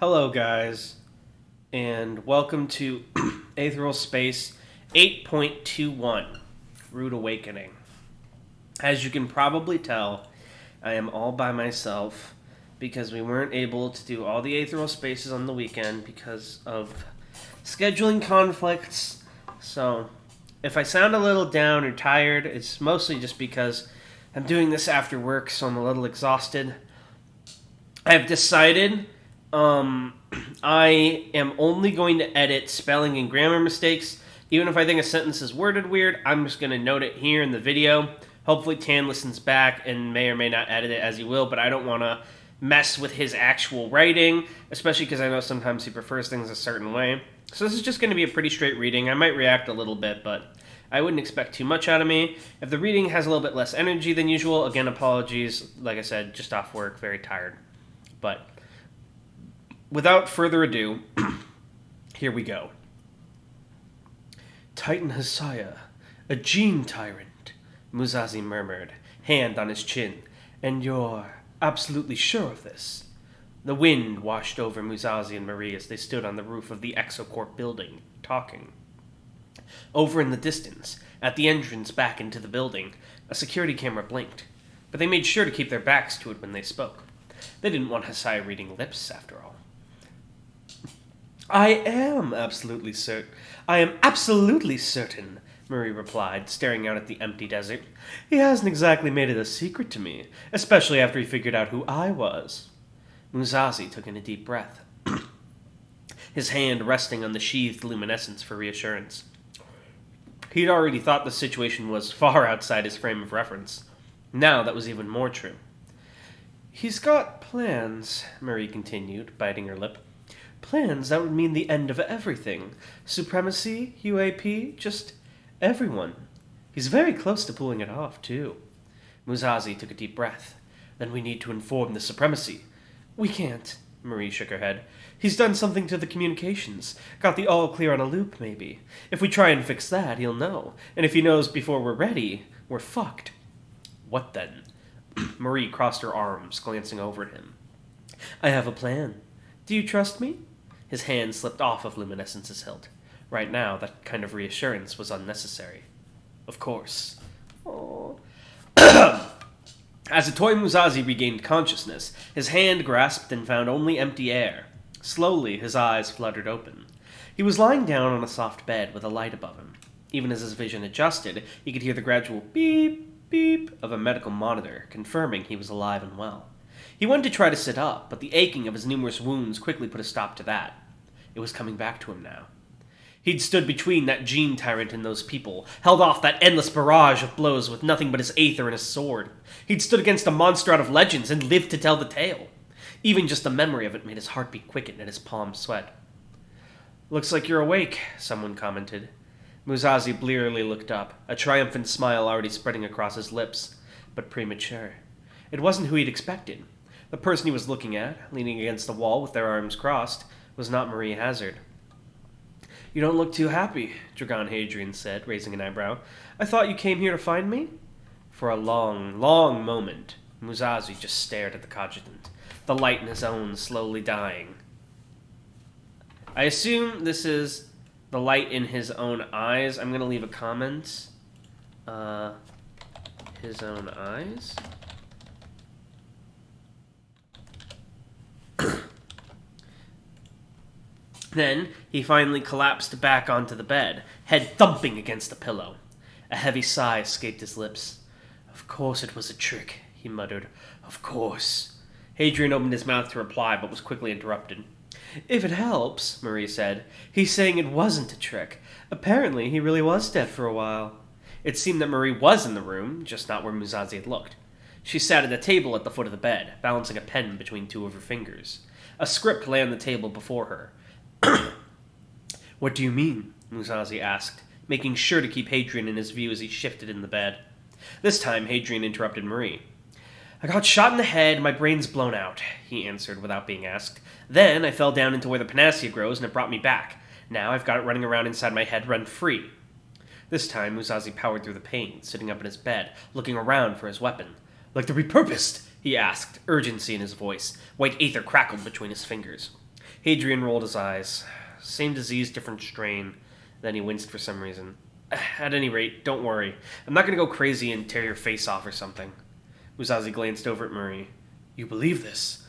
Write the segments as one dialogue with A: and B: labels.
A: Hello, guys, and welcome to Aetheral Space 8.21, Rude Awakening. As you can probably tell, I am all by myself because we weren't able to do all the Aetheral Spaces on the weekend because of scheduling conflicts. So, if I sound a little down or tired, it's mostly just because I'm doing this after work, so I'm a little exhausted. I've decided I am only going to edit spelling and grammar mistakes. Even if I think a sentence is worded weird, I'm just going to note it here in the video. Hopefully Tan listens back and may or may not edit it as he will, but I don't want to mess with his actual writing, especially because I know sometimes he prefers things a certain way. So this is just going to be a pretty straight reading. I might react a little bit, but I wouldn't expect too much out of me. If the reading has a little bit less energy than usual, again, apologies. Like I said, just off work, very tired. But without further ado, here we go. Titan Hasaya, a gene tyrant, Muzazi murmured, hand on his chin. And you're absolutely sure of this? The wind washed over Muzazi and Marie as they stood on the roof of the Exocorp building, talking. Over in the distance, at the entrance back into the building, a security camera blinked, but they made sure to keep their backs to it when they spoke. They didn't want Hasaya reading lips, after all. I am absolutely certain, Marie replied, staring out at the empty desert. He hasn't exactly made it a secret to me, especially after he figured out who I was. Muzazi took in a deep breath, his hand resting on the sheathed luminescence for reassurance. He'd already thought the situation was far outside his frame of reference. Now that was even more true. He's got plans, Marie continued, biting her lip. Plans that would mean the end of everything. Supremacy, UAP, just everyone. He's very close to pulling it off, too. Muzazi took a deep breath. Then we need to inform the Supremacy. We can't, Marie shook her head. He's done something to the communications. Got the all clear on a loop, maybe. If we try and fix that, he'll know. And if he knows before we're ready, we're fucked. What then? Marie crossed her arms, glancing over at him. I have a plan. Do you trust me? His hand slipped off of Luminescence's hilt. Right now, that kind of reassurance was unnecessary. Of course. Aww. As the toy Muzazi regained consciousness, his hand grasped and found only empty air. Slowly, his eyes fluttered open. He was lying down on a soft bed with a light above him. Even as his vision adjusted, he could hear the gradual beep, beep of a medical monitor, confirming he was alive and well. He went to try to sit up, but the aching of his numerous wounds quickly put a stop to that. It was coming back to him now. He'd stood between that gene tyrant and those people, held off that endless barrage of blows with nothing but his aether and his sword. He'd stood against a monster out of legends and lived to tell the tale. Even just the memory of it made his heartbeat quicken and his palms sweat. Looks like you're awake, someone commented. Muzazi blearily looked up, a triumphant smile already spreading across his lips, but premature. It wasn't who he'd expected. The person he was looking at, leaning against the wall with their arms crossed, was not Marie Hazard. You don't look too happy, Dragon Hadrian said, raising an eyebrow. I thought you came here to find me? For a long, long moment, Muzazi just stared at the cogitant, the light in his own slowly dying. I assume this is the light in his own eyes. I'm going to leave a comment. His own eyes? Then, he finally collapsed back onto the bed, head thumping against the pillow. A heavy sigh escaped his lips. Of course it was a trick, he muttered. Of course. Hadrian opened his mouth to reply, but was quickly interrupted. If it helps, Marie said, he's saying it wasn't a trick. Apparently, he really was dead for a while. It seemed that Marie was in the room, just not where Muzazi had looked. She sat at a table at the foot of the bed, balancing a pen between two of her fingers. A script lay on the table before her. What do you mean? Muzazi asked, making sure to keep Hadrian in his view as he shifted in the bed. This time, Hadrian interrupted Marie. I got shot in the head, my brain's blown out, he answered without being asked. Then I fell down into where the panacea grows and it brought me back. Now I've got it running around inside my head rent-free. This time, Muzazi powered through the pain, sitting up in his bed, looking around for his weapon. Like the repurposed, he asked, urgency in his voice. White aether crackled between his fingers. Hadrian rolled his eyes. Same disease, different strain. Then he winced for some reason. At any rate, don't worry. I'm not going to go crazy and tear your face off or something. Muzazi glanced over at Marie. You believe this?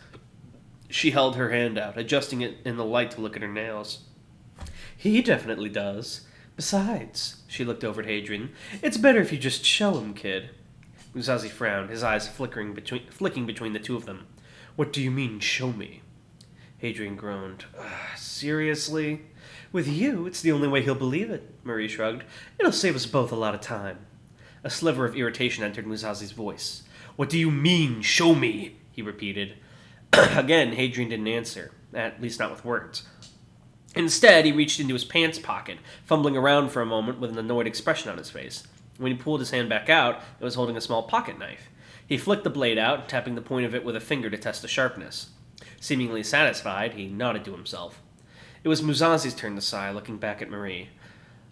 A: She held her hand out, adjusting it in the light to look at her nails. He definitely does. Besides, she looked over at Hadrian, it's better if you just show him, kid. Muzazi frowned, his eyes flicking between the two of them. What do you mean, show me? Hadrian groaned. Seriously? With you, it's the only way he'll believe it, Marie shrugged. It'll save us both a lot of time. A sliver of irritation entered Muzazi's voice. What do you mean, show me? He repeated. Again, Hadrian didn't answer, at least not with words. Instead, he reached into his pants pocket, fumbling around for a moment with an annoyed expression on his face. When he pulled his hand back out, it was holding a small pocket knife. He flicked the blade out, tapping the point of it with a finger to test the sharpness. Seemingly satisfied, he nodded to himself. It was Muzazi's turn to sigh, looking back at Marie.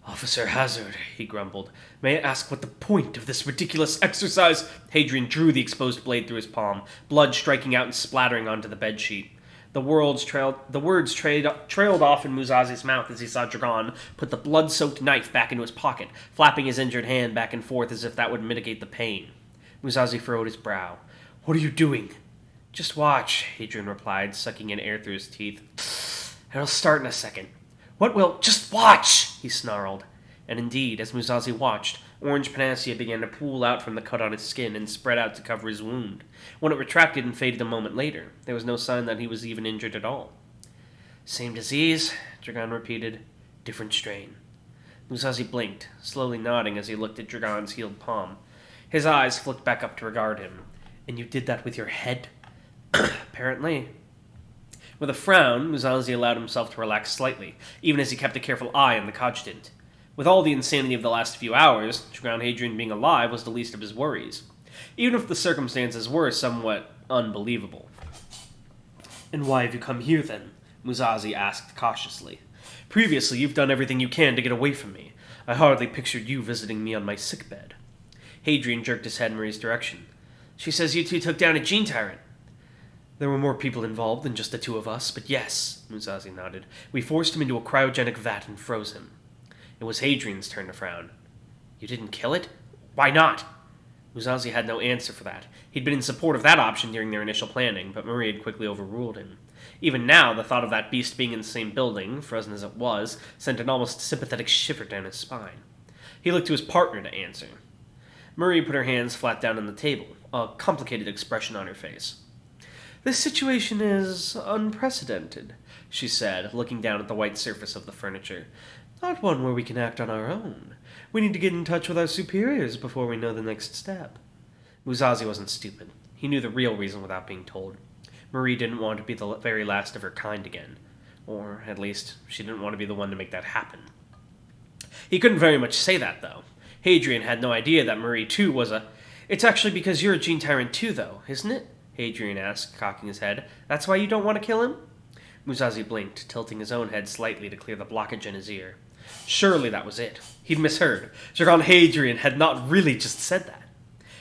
A: Officer Hazard, he grumbled. May I ask what the point of this ridiculous exercise? Hadrian drew the exposed blade through his palm, blood striking out and splattering onto the bedsheet. The words trailed off in Muzazi's mouth as he saw Dragon put the blood-soaked knife back into his pocket, flapping his injured hand back and forth as if that would mitigate the pain. Muzazi furrowed his brow. What are you doing? Just watch, Hadrian replied, sucking in air through his teeth. It'll start in a second. What will... Just watch, he snarled. And indeed, as Muzazi watched, orange panacea began to pool out from the cut on his skin and spread out to cover his wound. When it retracted and faded a moment later, there was no sign that he was even injured at all. Same disease, Dragon repeated. Different strain. Muzazi blinked, slowly nodding as he looked at Dragon's healed palm. His eyes flicked back up to regard him. And you did that with your head? Apparently. With a frown, Muzazi allowed himself to relax slightly, even as he kept a careful eye on the cogent. With all the insanity of the last few hours, Dragon Hadrian being alive was the least of his worries, even if the circumstances were somewhat unbelievable. And why have you come here, then? Muzazi asked cautiously. Previously, you've done everything you can to get away from me. I hardly pictured you visiting me on my sickbed. Hadrian jerked his head in Marie's direction. She says you two took down a gene tyrant. There were more people involved than just the two of us, but yes, Muzazi nodded. We forced him into a cryogenic vat and froze him. It was Hadrian's turn to frown. You didn't kill it? Why not? Muzazi had no answer for that. He'd been in support of that option during their initial planning, but Marie had quickly overruled him. Even now, the thought of that beast being in the same building, frozen as it was, sent an almost sympathetic shiver down his spine. He looked to his partner to answer. Marie put her hands flat down on the table, a complicated expression on her face. This situation is unprecedented, she said, looking down at the white surface of the furniture. Not one where we can act on our own. We need to get in touch with our superiors before we know the next step. Muzazi wasn't stupid. He knew the real reason without being told. Marie didn't want to be the very last of her kind again. Or, at least, she didn't want to be the one to make that happen. He couldn't very much say that, though. Hadrian had no idea that Marie, too, was a... It's actually because you're a gene tyrant, too, though, isn't it? Hadrian asked, cocking his head. That's why you don't want to kill him? Muzazi blinked, tilting his own head slightly to clear the blockage in his ear. Surely that was it. He'd misheard. Dragon Hadrian had not really just said that.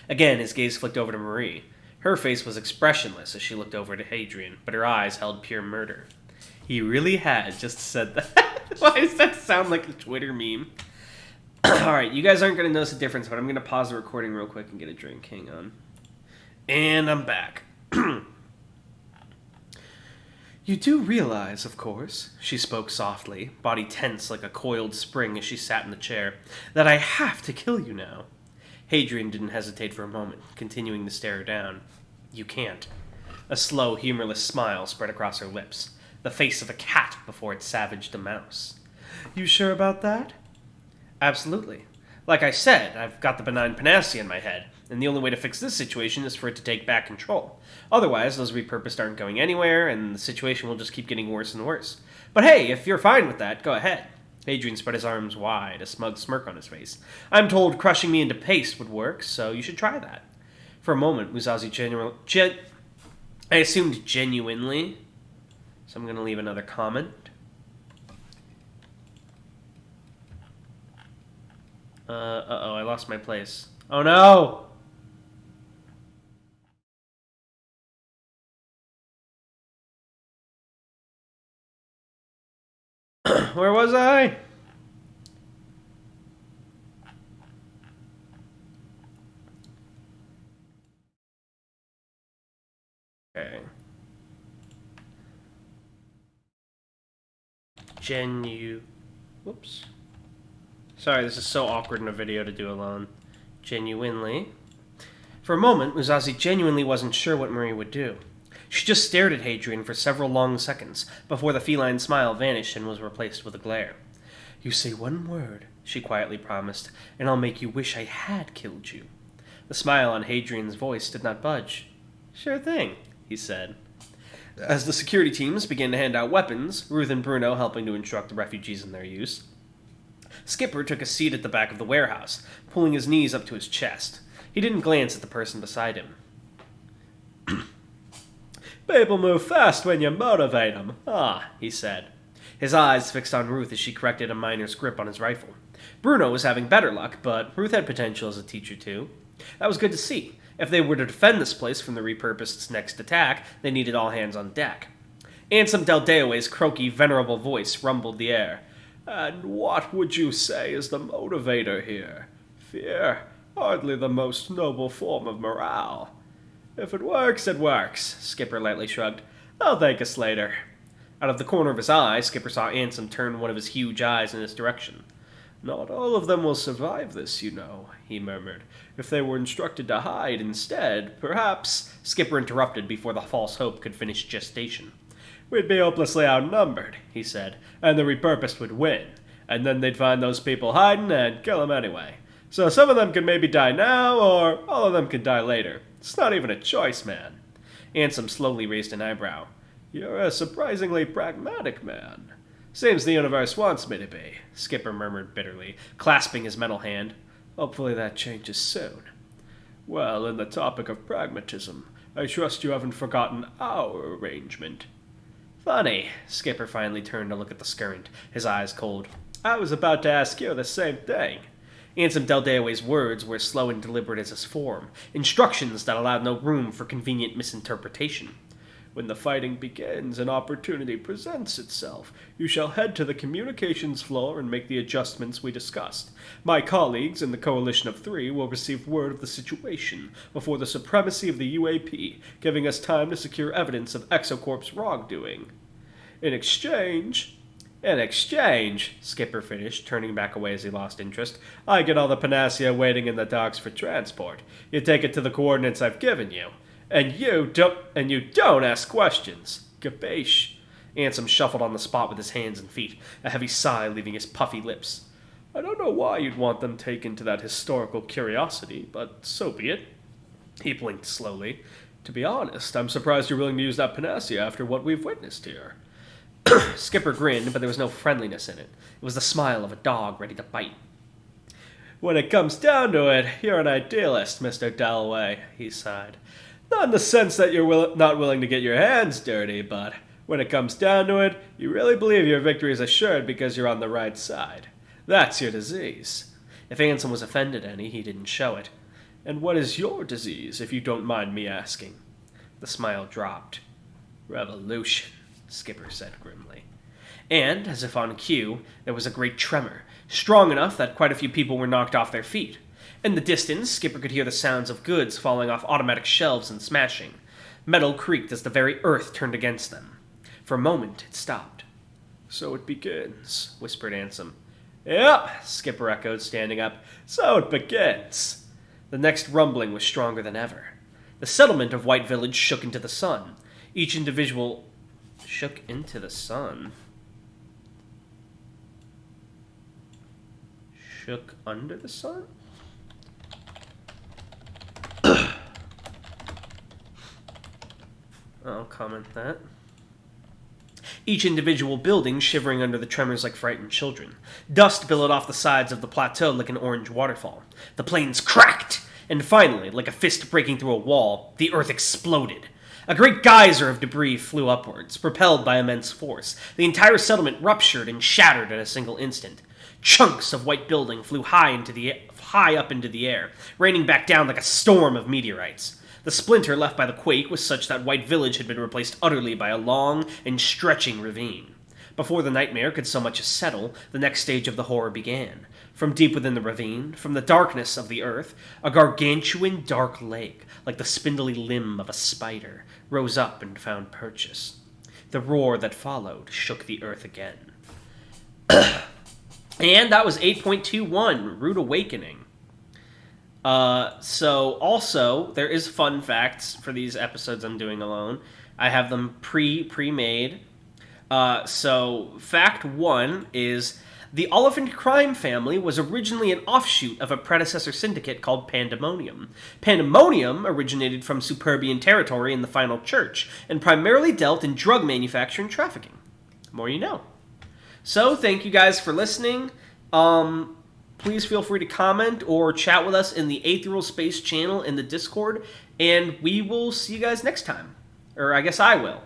A: Again, his gaze flicked over to Marie. Her face was expressionless as she looked over to Hadrian, but her eyes held pure murder. He really had just said that. Why does that sound like a Twitter meme? Alright, you guys aren't going to notice the difference, but I'm going to pause the recording real quick and get a drink. Hang on. And I'm back. You do realize, of course, she spoke softly, body tense like a coiled spring as she sat in the chair, that I have to kill you now. Hadrian didn't hesitate for a moment, continuing to stare her down. You can't. A slow, humorless smile spread across her lips, the face of a cat before it savaged a mouse. You sure about that? Absolutely. Like I said, I've got the benign panacea in my head, and the only way to fix this situation is for it to take back control. Otherwise, those repurposed aren't going anywhere, and the situation will just keep getting worse and worse. But hey, if you're fine with that, go ahead. Hadrian spread his arms wide, a smug smirk on his face. I'm told crushing me into paste would work, so you should try that. For a moment, Muzazi I assumed genuinely, so I'm going to leave another comment. Uh-oh, I lost my place. Oh no! Where was I? Okay. Whoops. Sorry, this is so awkward in a video to do alone. Genuinely. For a moment, Muzazi genuinely wasn't sure what Marie would do. She just stared at Hadrian for several long seconds before the feline smile vanished and was replaced with a glare. You say one word, she quietly promised, and I'll make you wish I had killed you. The smile on Hadrian's voice did not budge. Sure thing, he said. As the security teams began to hand out weapons, Ruth and Bruno helping to instruct the refugees in their use, Skipper took a seat at the back of the warehouse, pulling his knees up to his chest. He didn't glance at the person beside him. People move fast when you motivate them, he said. His eyes fixed on Ruth as she corrected a miner's grip on his rifle. Bruno was having better luck, but Ruth had potential as a teacher too. That was good to see. If they were to defend this place from the repurposed's next attack, they needed all hands on deck. Ansem Deldeo's croaky, venerable voice rumbled the air. And what would you say is the motivator here? Fear? Hardly the most noble form of morale. If it works, it works, Skipper lightly shrugged. I'll thank us later. Out of the corner of his eye, Skipper saw Ansem turn one of his huge eyes in his direction. Not all of them will survive this, you know, he murmured. If they were instructed to hide instead, perhaps... Skipper interrupted before the false hope could finish gestation. We'd be hopelessly outnumbered, he said, and the repurposed would win. And then they'd find those people hiding and kill them anyway. So some of them could maybe die now, or all of them could die later. It's not even a choice, man. Ansem slowly raised an eyebrow. You're a surprisingly pragmatic man. Seems the universe wants me to be, Skipper murmured bitterly, clasping his metal hand. Hopefully that changes soon. Well, in the topic of pragmatism, I trust you haven't forgotten our arrangement. Funny, Skipper finally turned to look at the skirrent, his eyes cold. I was about to ask you the same thing. Ansem Deldeo's words were as slow and deliberate as his form, instructions that allowed no room for convenient misinterpretation. When the fighting begins, an opportunity presents itself. You shall head to the communications floor and make the adjustments we discussed. My colleagues in the Coalition of Three will receive word of the situation before the supremacy of the UAP, giving us time to secure evidence of Exocorp's wrongdoing. In exchange, Skipper finished, turning back away as he lost interest, I get all the panacea waiting in the docks for transport. You take it to the coordinates I've given you. And you don't ask questions. Capiche? Ansem shuffled on the spot with his hands and feet, a heavy sigh leaving his puffy lips. I don't know why you'd want them taken to that historical curiosity, but so be it. He blinked slowly. To be honest, I'm surprised you're willing to use that panacea after what we've witnessed here. Skipper grinned, but there was no friendliness in it. It was the smile of a dog ready to bite. When it comes down to it, you're an idealist, Mr. Dalloway, he sighed. Not in the sense that you're not willing to get your hands dirty, but when it comes down to it, you really believe your victory is assured because you're on the right side. That's your disease. If Ansem was offended any, he didn't show it. And what is your disease, if you don't mind me asking? The smile dropped. Revolution, Skipper said grimly. And, as if on cue, there was a great tremor, strong enough that quite a few people were knocked off their feet. In the distance, Skipper could hear the sounds of goods falling off automatic shelves and smashing. Metal creaked as the very earth turned against them. For a moment, it stopped. So it begins, whispered Ansem. Yeah, Skipper echoed, standing up. So it begins. The next rumbling was stronger than ever. The settlement of White Village shook into the sun. Each individual shook into the sun. Shook under the sun? I'll comment that. Each individual building shivering under the tremors like frightened children. Dust billowed off the sides of the plateau like an orange waterfall. The plains cracked, and finally, like a fist breaking through a wall, the earth exploded. A great geyser of debris flew upwards, propelled by immense force. The entire settlement ruptured and shattered in a single instant. Chunks of white building flew high up into the air, raining back down like a storm of meteorites. The splinter left by the quake was such that White Village had been replaced utterly by a long and stretching ravine. Before the nightmare could so much as settle, the next stage of the horror began. From deep within the ravine, from the darkness of the earth, a gargantuan dark leg, like the spindly limb of a spider, rose up and found purchase. The roar that followed shook the earth again. And that was 8.21, Rude Awakening. So, also, there is fun facts for these episodes I'm doing alone. I have them pre-made. So, fact 1 is... The Oliphant crime family was originally an offshoot of a predecessor syndicate called Pandemonium. Pandemonium originated from Superbian territory in the Final Church, and primarily dealt in drug manufacture and trafficking. The more you know. So, thank you guys for listening. Please feel free to comment or chat with us in the Aetheral Space channel in the Discord, and we will see you guys next time. Or I guess I will.